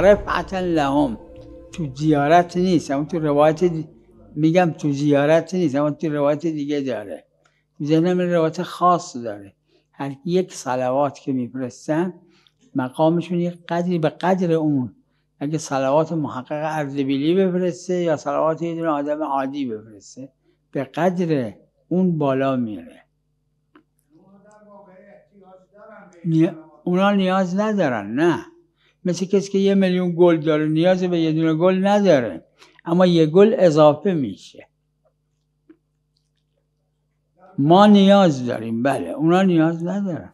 رفعة لهم. تو زیارت نیست، اما تو روایت میگم تو زیارت نیست، اما تو روایت دیگه داره. ذهنم روایت خاص داره. هر یک صلوات که میفرستن مقامشون یک قدری به قدر اون. اگه صلوات محقق اردبیلی بفرسته یا صلوات یه دونه آدم عادی بفرسته به قدر اون بالا میره. اونا نیاز ندارن، نه. مثل کسی که 1,000,000 گل داره نیاز به یه دونه گل نداره، اما یه گل اضافه میشه. ما نیاز داریم، بله. اونا نیاز ندارن.